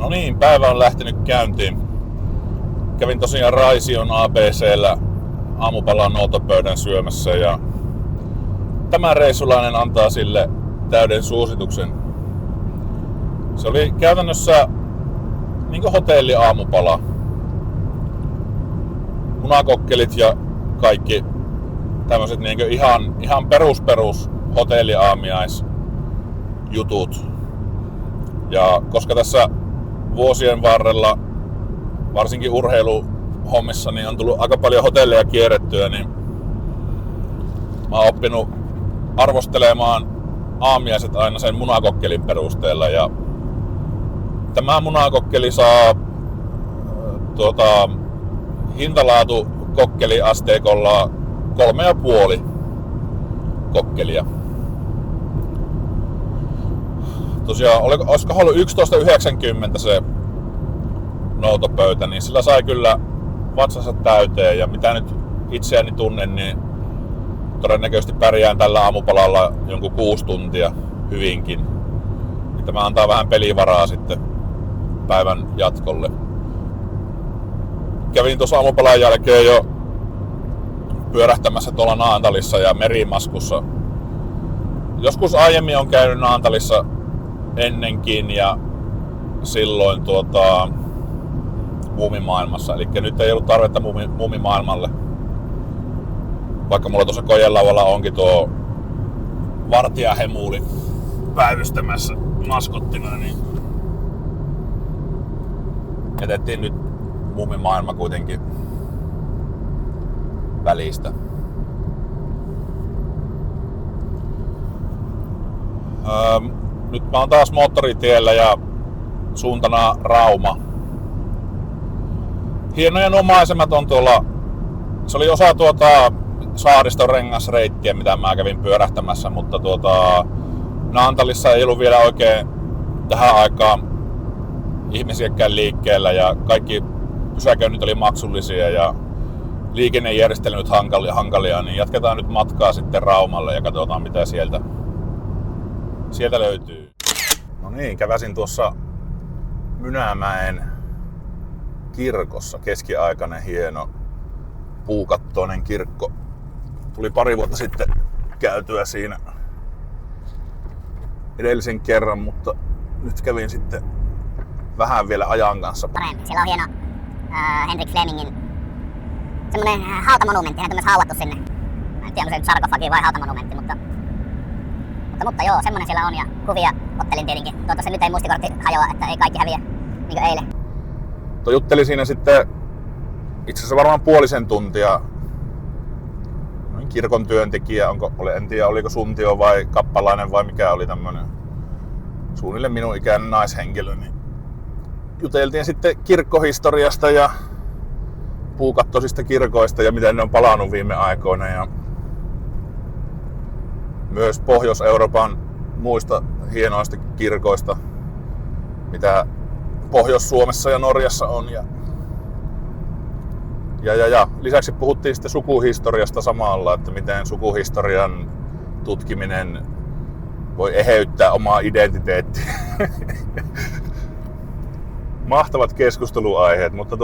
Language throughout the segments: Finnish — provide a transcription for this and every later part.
No niin, päivä on lähtenyt käyntiin. Kävin tosiaan Raision ABC:llä aamupalan noutopöydän syömässä ja tämä reissulainen antaa sille täyden suosituksen. Se oli käytännössä niinku hotelliaamupala. Munakokkelit ja kaikki tämmöset niinku ihan perus hotelliaamiaisjutut. Ja koska tässä vuosien varrella, varsinkin urheiluhommissa, niin on tullut aika paljon hotelleja kierrettyä, niin mä oon oppinut arvostelemaan aamiaiset aina sen munakokkelin perusteella. Ja tämä munakokkeli saa hintalaatu kokkeliasteikolla 3,5 kokkelia. Tosiaan, olisiko ollut 11,90 se noutopöytä, niin sillä sai kyllä vatsansa täyteen. Ja mitä nyt itseäni tunnen, niin todennäköisesti pärjään tällä aamupalalla jonkun 6 tuntia hyvinkin. Niin tämä antaa vähän pelivaraa sitten päivän jatkolle. Kävin tuossa aamupalan jälkeen jo pyörähtämässä tuolla Naantalissa ja Merimaskussa. Joskus aiemmin on käynyt Naantalissa ennenkin ja silloin muumimaailmassa. Eli nyt ei ollut tarvetta muumimaailmalle. Vaikka mulla tuossa kojelaualla onkin tuo vartijahemuuli päivystämässä maskottina, niin jätettiin nyt muumimaailma kuitenkin välistä. Nyt mä oon taas moottoritiellä ja suuntana Rauma. Hienoja nuo maisemat on tuolla. Se oli osa Saariston rengasreittiä, mitä mä kävin pyörähtämässä, mutta Naantalissa ei ollut vielä oikein tähän aikaan ihmisiäkään liikkeellä ja kaikki pysäköinnit oli maksullisia ja liikennejärjestelyt hankalia, niin jatketaan nyt matkaa sitten Raumalle ja katsotaan mitä sieltä löytyy. No niin, käväsin tuossa Mynämäen kirkossa, keskiaikainen hieno puukattoinen kirkko. Tuli pari vuotta sitten käytyä siinä edellisen kerran, mutta nyt kävin sitten vähän vielä ajan kanssa. Siellä on hieno Henrik Flemingin semmonen hautamonumentti, hän on myös haudattu sinne. Mä en tiedä, onko se nyt sarkofagi vai hautamonumentti, mutta joo, semmonen siellä on ja kuvia ottelin tietenkin. Toivottavasti nyt ei muistikortti hajoa, että ei kaikki häviä niin kuin eilen. Juttelin siinä sitten itse asiassa varmaan puolisen tuntia kirkon työntekijä, en tiedä oliko suntio vai kappalainen vai mikä oli tämmönen suunnilleen minun ikäinen naishenkilö. Niin juteltiin sitten kirkkohistoriasta ja puukattoisista kirkoista ja miten ne on palannut viime aikoina. Ja myös Pohjois-Euroopan muista hienoista kirkoista, mitä Pohjois-Suomessa ja Norjassa on. Ja lisäksi puhuttiin sitten sukuhistoriasta samalla, että miten sukuhistorian tutkiminen voi eheyttää omaa identiteettiä. Mahtavat keskusteluaiheet, mutta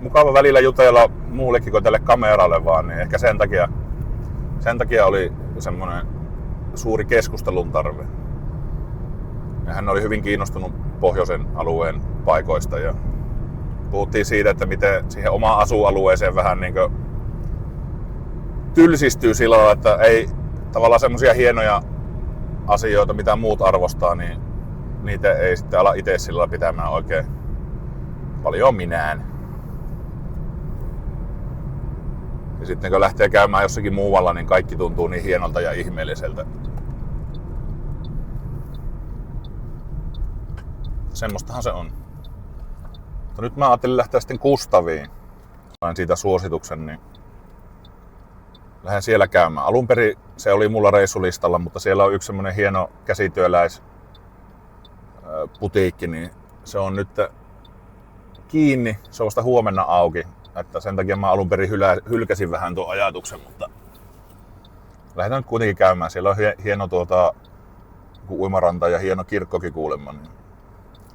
mukava välillä jutella muullekin kuin tälle kameralle vaan, niin ehkä sen takia oli semmoinen suuri keskustelun tarve. Ja hän oli hyvin kiinnostunut pohjoisen alueen paikoista ja puhuttiin siitä, että miten siihen omaan asualueeseen vähän niin kuin tylsistyy sillä lailla, että ei tavallaan semmoisia hienoja asioita, mitä muut arvostaa, niin niitä ei sitten ala itse sillä lailla pitämään oikein paljon minään. Ja sitten kun lähtee käymään jossakin muualla, niin kaikki tuntuu niin hienolta ja ihmeelliseltä. Semmostahan se on. Mutta nyt mä ajattelin lähteä sitten Kustaviin. Sain siitä suosituksen, niin lähden siellä käymään. Alun perin se oli mulla reissulistalla, mutta siellä on yksi semmonen hieno käsityöläisputiikki, niin se on nyt kiinni. Se on vasta huomenna auki. Että sen takia mä alun perin hylkäsin vähän tuon ajatuksen, mutta lähdetään nyt kuitenkin käymään. Siellä on hieno uimaranta ja hieno kirkkokin kuulemma. Niin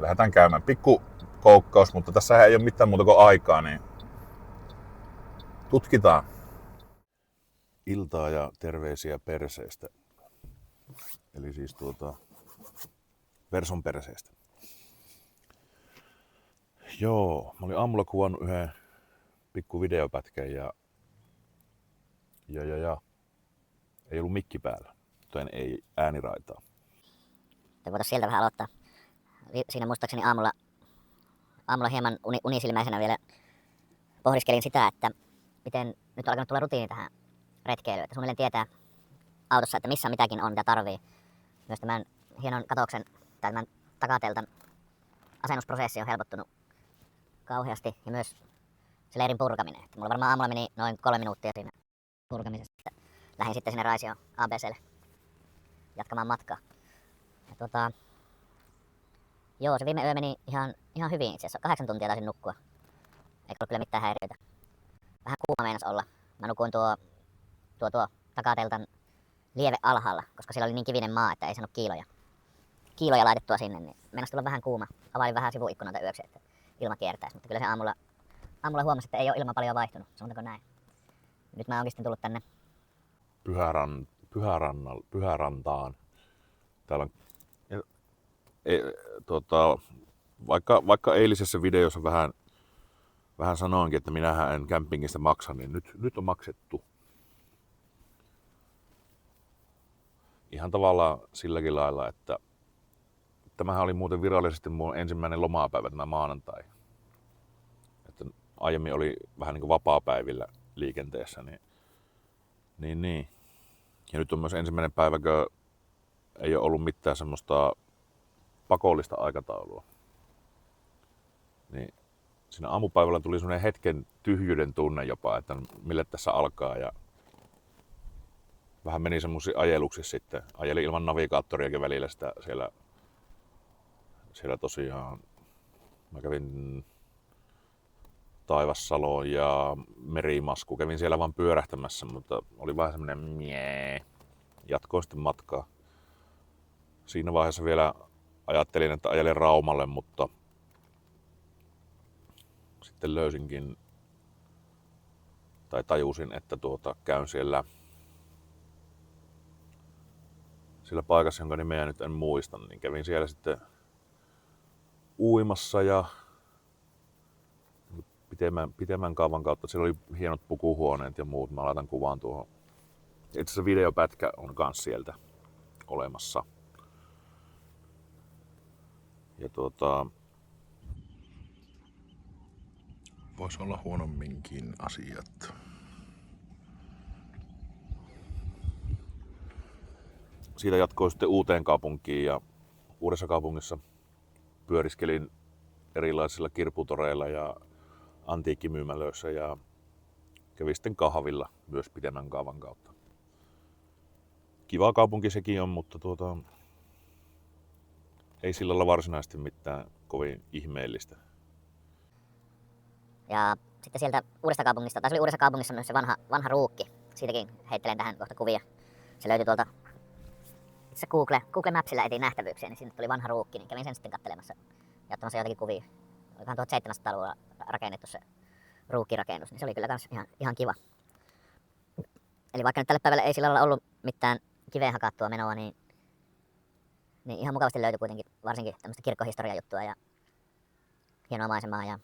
lähdetään käymään. Pikku koukkaus, mutta tässä ei ole mitään muuta kuin aikaa, niin tutkitaan. Iltaa ja terveisiä perseestä. Eli siis Verson perseestä. Joo, mä olin aamulla kuvannut yhden pikku videopätkän ja ei ollut mikki päällä, joten ei ääniraitaa. Voitaisiin sieltä vähän aloittaa. Siinä muistaakseni aamulla hieman unisilmäisenä vielä pohdiskelin sitä, että miten nyt on alkanut tulla rutiini tähän retkeilyyn. Että suunnilleen tietää autossa, että missä mitäkin on, mitä tarvii. Myös tämän hienon katoksen tai tämän takateltan asennusprosessi on helpottunut kauheasti. Ja myös se leirin purkaminen. Että mulla varmaan aamulla meni noin 3 minuuttia siinä purkamisessa. Lähdin sitten sinne Raision ABClle jatkamaan matkaa. Ja joo, se viime yö meni ihan hyvin itse asiassa. 8 tuntia taisin nukkua. Eikä ollut kyllä mitään häiriötä. Vähän kuuma meinas olla. Mä nukuin tuo takateltan lieve alhaalla, koska siellä oli niin kivinen maa, että ei saanut kiiloja laitettua sinne. Niin meinas tulla vähän kuuma. Availin vähän sivuikkunalta yöksi, että ilma kiertäisi. Mutta kyllä se aamulla huomasi, että ei ole ilma paljon vaihtunut. Sanotaanko näin. Nyt mä oonkin sitten tullut tänne Pyhärantaan. Täällä on, vaikka eilisessä videossa vähän sanoinkin, että minähän en campingista maksa, niin nyt on maksettu. Ihan tavallaan silläkin lailla, että tämähän oli muuten virallisesti mun ensimmäinen lomapäivä tämä maanantai. Että aiemmin oli vähän niin kuin vapaapäivillä liikenteessä, niin. Ja nyt on myös ensimmäinen päivä, kun ei ole ollut mitään semmoista pakollista aikataulua. Niin siinä aamupäivällä tuli semmoinen hetken tyhjyyden tunne jopa, että mille tässä alkaa. Ja vähän meni semmoisiin ajeluksi sitten. Ajelin ilman navigaattoriakin välillä sitä siellä tosiaan. Mä kävin Taivassaloon ja Merimasku. Kävin siellä vaan pyörähtämässä, mutta oli vähän semmoinen jatkoin sitten matkaa. Siinä vaiheessa vielä ajattelin, että ajelen Raumalle, mutta sitten löysinkin tai tajusin, että käyn siellä paikassa, jonka nimeä nyt en muista, niin kävin siellä sitten uimassa ja pitemmän kaavan kautta. Siellä oli hienot pukuhuoneet ja muut. Mä laitan kuvaan tuohon. Itse asiassa videopätkä on kans sieltä olemassa. Ja voisi olla huonomminkin asiat. Siitä jatkoi sitten Uuteenkaupunkiin ja Uudessa kaupungissa pyöriskelin erilaisilla kirputoreilla ja antiikkimyymälöissä ja kävin sitten kahvilla myös pitemmän kaavan kautta. Kiva kaupunki sekin on, mutta ei sillä lailla varsinaisesti mitään kovin ihmeellistä. Ja sitten sieltä Uudesta kaupungista, tai se oli Uudessa kaupungissa myös se vanha ruukki. Siitäkin heittelen tähän kohta kuvia. Se löytyi tuolta itse Google Mapsilla etin nähtävyyksiä, niin sinne tuli vanha ruukki, niin kävin sen sitten katselemassa ja ottamassa jotakin kuvia. Olikohan 1700-luvulla rakennettu se ruukkirakennus, niin se oli kyllä kans ihan kiva. Eli vaikka nyt tälle päivälle ei sillä lailla ollut mitään kiveen hakattua menoa, niin ihan mukavasti löytyi kuitenkin varsinkin tämmöistä kirkkohistoriajuttua ja hienoa maisemaa ja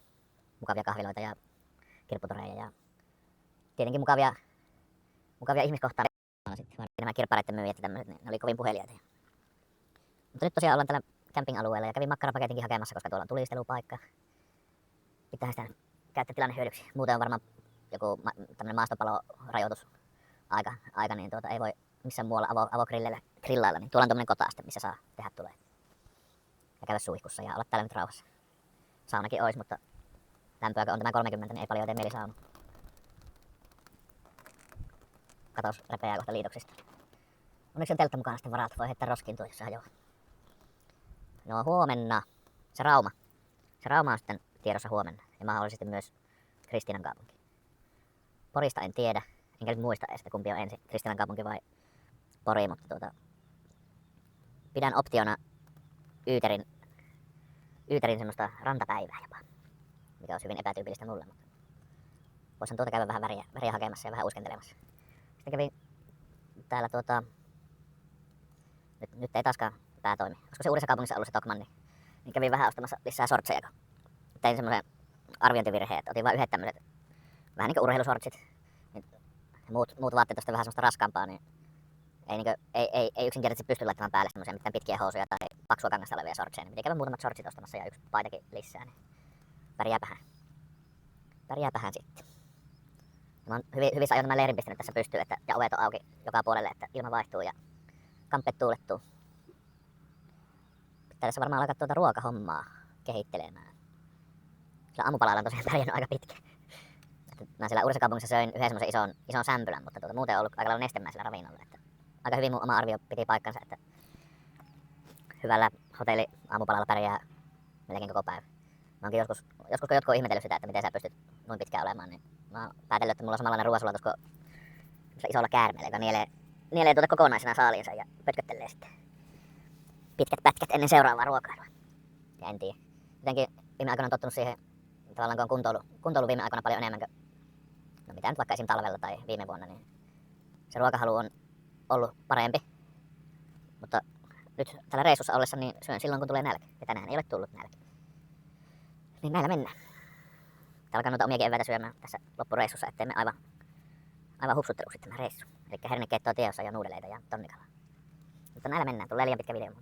mukavia kahviloita ja kirpputoreja ja tietenkin mukavia ihmiskohtaisia. Nämä kirppareiden myyjät ja tämmöiset, ne oli kovin puheliaita. Mutta nyt tosiaan ollaan tällä camping-alueella ja kävin makkarapaketinkin hakemassa, koska tuolla on tulistelupaikka. Pitäähän sitä käyttää tilanne hyödyksi. Muuten on varmaan joku tämmöinen maastopalorajoitus aika niin ei voi missään muualla avogrilleillä grillailla, niin tuolla on tämmöinen kotaaste, missä saa tehdä tulee. Ja käydä suihkussa ja olla täällä nyt rauhassa. Saunakin ois, mutta lämpöäkö on tämä 30, niin ei paljon tee mieli sauna. Katos repeää kohta liitoksista. Onneksi on teltta mukana sitten varat, voi heittää roskiin tuo, jos se hajoaa. No huomenna se Rauma. Se Rauma on sitten tiedossa huomenna ja mahdollisesti myös Kristiinankaupunki. Porista en tiedä, enkä nyt muista edes, kumpi on ensin, Kristiinankaupunki vai Pori, mutta pidän optiona Yyterin semmoista rantapäivää jopa, mikä olisi hyvin epätyypillistä mulle, mutta voisin tuota käydä vähän väriä hakemassa ja vähän uskentelemassa. Sitten kävin täällä nyt ei taaskaan tää toimi, koska se Uudessa Kaupungissa ollut se Tokmanni, niin kävin vähän ostamassa lisää sortseja, kun tein semmoisen arviointivirheen, että otin vain yhdet tämmöiset vähän niinku urheilusortsit, niin muut vaatteet tosta vähän semmoista raskaampaa, niin ei yksinkertaisesti pysty laittamaan päälle semmoisia mitään pitkiä housuja tai paksua kangasta olevia sortseja, niin piti käydä muutamat sortsit ostamassa ja yksi paitakin lisää, niin pärjääpähän sitten. Mä oon hyvissä ajoin tämän leirin pistänyt tässä pystyyn, ja ovet on auki joka puolelle, että ilma vaihtuu ja kamppeet tuulettuu. Pitää tässä varmaan alkaa tuota ruokahommaa kehittelemään. Sillä aamupalalla on tosiaan pärjännyt aika pitkä. Mä siellä Uudessa Kaupungissa söin yhden semmoisen ison sämpylän, mutta muuten on ollut aika lailla nestemäisellä ravinnolla. Että aika hyvin mun oma arvio piti paikkansa, että hyvällä hotelli aamupalalla pärjää melkein koko päivä. Mä oonkin joskus kun jotkut on ihmetellyt sitä, että miten sä pystyt noin pitkään olemaan, niin mä oon päätellyt, että mulla on samanlainen ruoasulatus kuin isolla käärmeellä, joka nielee tuota kokonaisena saaliinsa ja pötköttelee sitten pitkät pätkät ennen seuraavaa ruokailua. Ja en tiedä. Jotenkin viime aikoina on tottunut siihen, tavallaan kun on kuntoilu viime aikoina paljon enemmän kuin no mitä nyt vaikka esim. Talvella tai viime vuonna, niin se ruokahalu on ollut parempi. Mutta nyt tällä reissussa ollessa niin syön silloin kun tulee nälkä. Ja tänään ei ole tullut nälkä. Niin näillä mennään. Alkaa noita omiakin eväitä syömään tässä loppureissussa, ettei me aivan hupsutteluksi tämä reissu. Eli hernekeittoa tiedossa ja nuudeleita ja tonnikalaa. Mutta näillä mennään. Tulee liian pitkä video.